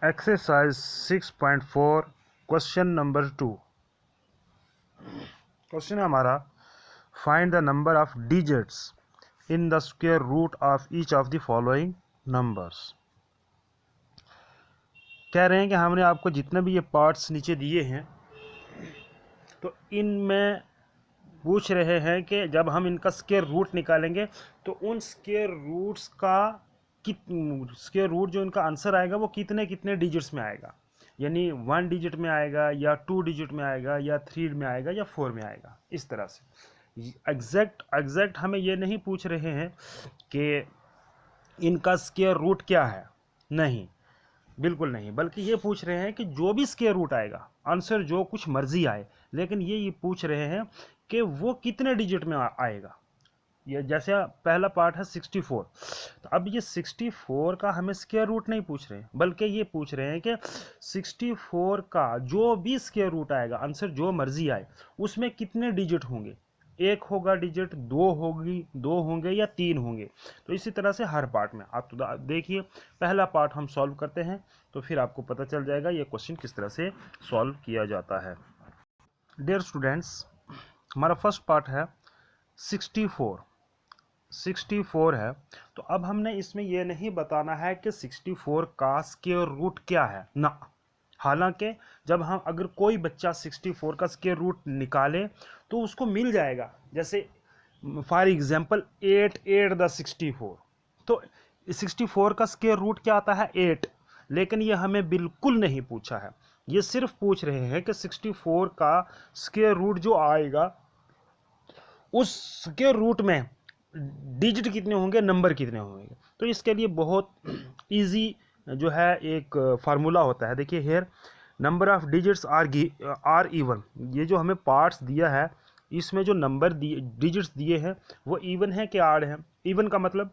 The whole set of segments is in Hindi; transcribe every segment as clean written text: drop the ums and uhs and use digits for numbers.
Exercise 6.4 question number 2। क्वेश्चन है हमारा, find the number of digits in the square root of each of the following numbers. कह रहे हैं कि हमने आपको जितने भी ये पार्ट्स नीचे दिए हैं तो इनमें पूछ रहे हैं कि जब हम इनका स्क्वायर रूट निकालेंगे तो उन स्क्वायर रूट्स का स्क्वायर रूट जो इनका आंसर आएगा वो कितने कितने डिजिट्स में आएगा, यानी 1 डिजिट में आएगा या 2 डिजिट में आएगा या 3 में आएगा या 4 में आएगा। इस तरह से एग्जैक्ट हमें ये नहीं पूछ रहे हैं कि इनका स्क्वायर रूट क्या है, नहीं, बिल्कुल नहीं, बल्कि ये पूछ रहे हैं कि जो भी स्क्वायर रूट आएगा, आंसर जो कुछ मर्जी आए, लेकिन ये पूछ रहे हैं कि वो कितने डिजिट में आएगा। ये जैसे पहला पार्ट है 64, तो अब ये 64 का हमें स्क्वायर रूट नहीं पूछ रहे हैं, बल्कि ये पूछ रहे हैं कि 64 का जो भी स्क्वायर रूट आएगा, आंसर जो मर्जी आए, उसमें कितने डिजिट होंगे, एक होगा डिजिट, दो होंगे या 3 होंगे। तो इसी तरह से हर पार्ट में आप तो देखिए, पहला पार्ट हम सॉल्व करते हैं तो फिर आपको पता चल जाएगा ये क्वेश्चन किस तरह से सॉल्व किया जाता है। डियर स्टूडेंट्स, हमारा फर्स्ट पार्ट है 64 है। तो अब हमने इसमें यह नहीं बताना है कि 64 का स्क्वायर रूट क्या है ना। हालांकि जब हम अगर कोई बच्चा 64 का स्क्वायर रूट निकाले तो उसको मिल जाएगा, जैसे फॉर एग्जांपल 8 द 64, तो 64 का स्क्वायर रूट क्या आता है 8, लेकिन ये हमें बिल्कुल नहीं पूछा है। ये सिर्फ पूछ रहे हैं कि 64 का स्क्वायर रूट जो आएगा उस स्क्वायर रूट में डिजिट कितने होंगे, नंबर कितने होंगे। तो इसके लिए बहुत इजी जो है एक फार्मूला होता है। देखिए here number of digits are even, ये जो हमें पार्ट्स दिया है इसमें जो नंबर डिजिट्स दिए हैं वो इवन है कि आड है। इवन का मतलब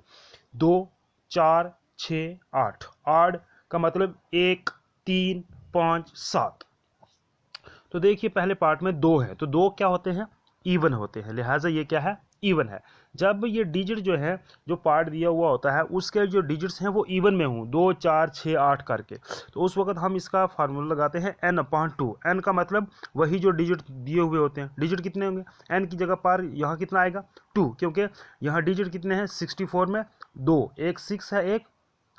2 4 6 8, आड का मतलब 1 3 5 7। तो देखिए पहले पार्ट में 2 है, तो 2 क्या होते हैं, इवन होते हैं, लिहाजा ये क्या है, इवन है। जब ये डिजिट जो है, जो पार्ट दिया हुआ होता है उसके जो डिजिट्स हैं वो इवन में हों, 2 4 6 8 करके, तो उस वक्त हम इसका फार्मूला लगाते हैं n/2। n का मतलब वही जो डिजिट दिए हुए होते हैं। डिजिट कितने होंगे, n की जगह पर यहाँ कितना आएगा 2, क्योंकि यहाँ डिजिट कितने हैं 64 में 2, एक 6 है एक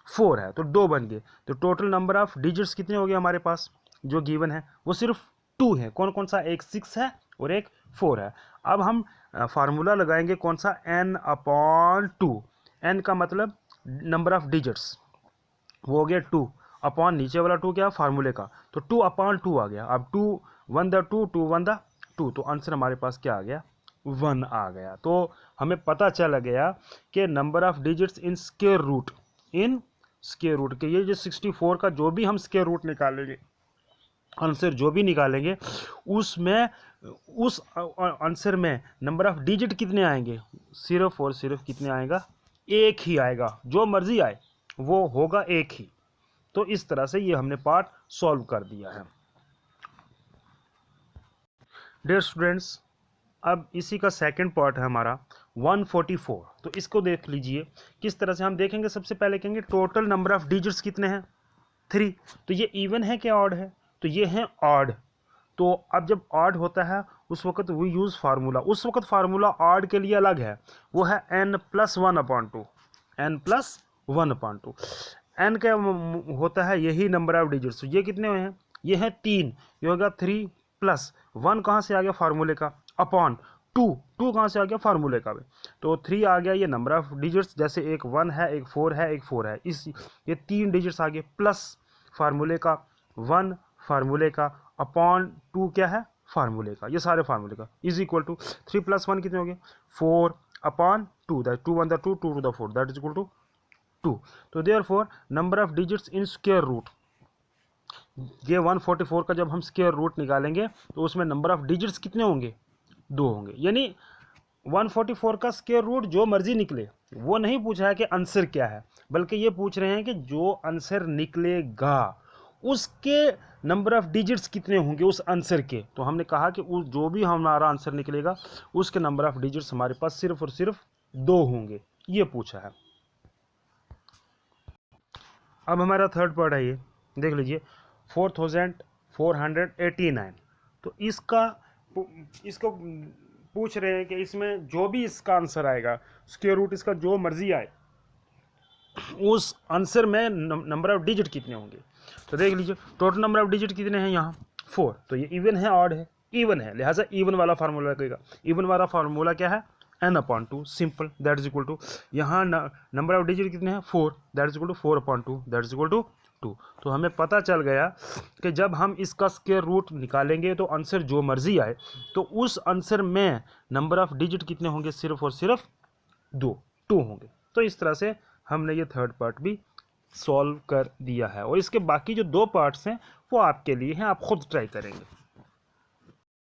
4 है, तो 2 बन गए। तो टोटल नंबर ऑफ डिजिट्स कितने हो गए हमारे पास जो गिवन है, वो सिर्फ 2 है। कौन कौन सा, एक 6 है और एक 4 है। अब हम फार्मूला लगाएंगे कौन सा, n/2। n का मतलब नंबर ऑफ डिजिट्स, वो हो गया 2, अपॉन नीचे वाला 2 क्या फार्मूले का, तो 2/2 आ गया। अब 2 1 द 2, 2 1 द 2, तो आंसर हमारे पास क्या आ गया, 1 आ गया। तो हमें पता चल गया कि number of digits in square root, के ये जो 64 का जो भी हम स्क्वायर रूट निकालेंगे, आंसर जो भी निकालेंगे, उसमें उस आंसर में नंबर ऑफ डिजिट कितने आएंगे, सिर्फ और सिर्फ कितने आएगा, एक ही आएगा। जो मर्जी आए वो होगा एक ही। तो इस तरह से ये हमने पार्ट सॉल्व कर दिया है। डियर स्टूडेंट्स, अब इसी का सेकंड पार्ट है हमारा 144। तो इसको देख लीजिए किस तरह से हम देखेंगे। सबसे पहले कहेंगे टोटल नंबर ऑफ डिजिट्स कितने हैं, 3। तो ये इवन है कि ऑड है, तो ये है ऑड। तो अब जब ऑड होता है उस वक्त वी यूज फार्मूला, उस वक्त फार्मूला ऑड के लिए अलग है, वो है n+1/2। n+1/2 n क्या होता है, यही नंबर ऑफ डिजिट्स। ये कितने हुए हैं, ये है 3, ये होगा 3+1 कहाँ से आ गया फार्मूले का, अपॉन 2 कहाँ से आ गया फार्मूले का, तो 3 आ गया। ये नंबर ऑफ डिजिट्स, जैसे एक 1 है एक 4 है एक 4 है, इस ये 3 डिजिट्स आ गए, प्लस फार्मूले का 1 फार्मूले का, अपॉन 2 क्या है फार्मूले का, ये सारे फार्मूले का, इज इक्वल टू 3+1 कितने हो गए 4/2, that 2 1 2 2 to the 4, that is equal to 2। तो therefore number of digits in square root, ये 144 का जब हम स्क्वायर रूट निकालेंगे तो उसमें नंबर ऑफ डिजिट्स कितने होंगे, 2 होंगे। यानी 144 का स्क्वायर रूट जो मर्जी निकले, वो नहीं पूछा है कि आंसर क्या है, बल्कि ये पूछ रहे हैं कि जो आंसर निकलेगा उसके नंबर ऑफ डिजिट्स कितने होंगे उस आंसर के। तो हमने कहा कि उस जो भी हमारा आंसर निकलेगा उसके नंबर ऑफ डिजिट्स हमारे पास सिर्फ और सिर्फ 2 होंगे, ये पूछा है। अब हमारा थर्ड पार्ट है ये देख लीजिए 4489। तो इसको पूछ रहे हैं कि इसमें जो भी इसका आंसर आएगा, स्क्वायर रूट इसका जो मर्जी आए, उस आंसर में नंबर ऑफ डिजिट कितने होंगे। तो देख लीजिए टोटल नंबर ऑफ डिजिट कितने हैं यहाँ 4। तो ये इवन है ऑड है, इवन है, लिहाजा इवन वाला फार्मूला लगेगा। इवन वाला फार्मूला क्या है, n/2 simple, that is equal to, यहाँ नंबर ऑफ डिजिट कितने हैं 4, that is equal to 4/2, that is equal to 2। तो हमें पता चल गया कि जब हम इसका स्क्वायर रूट निकालेंगे तो आंसर जो मर्जी आए, तो उस आंसर में नंबर ऑफ डिजिट कितने होंगे, सिर्फ और सिर्फ 2 होंगे। तो इस तरह से हमने ये थर्ड पार्ट भी सॉल्व कर दिया है, और इसके बाकी जो 2 पार्ट्स हैं वो आपके लिए हैं, आप खुद ट्राई करेंगे।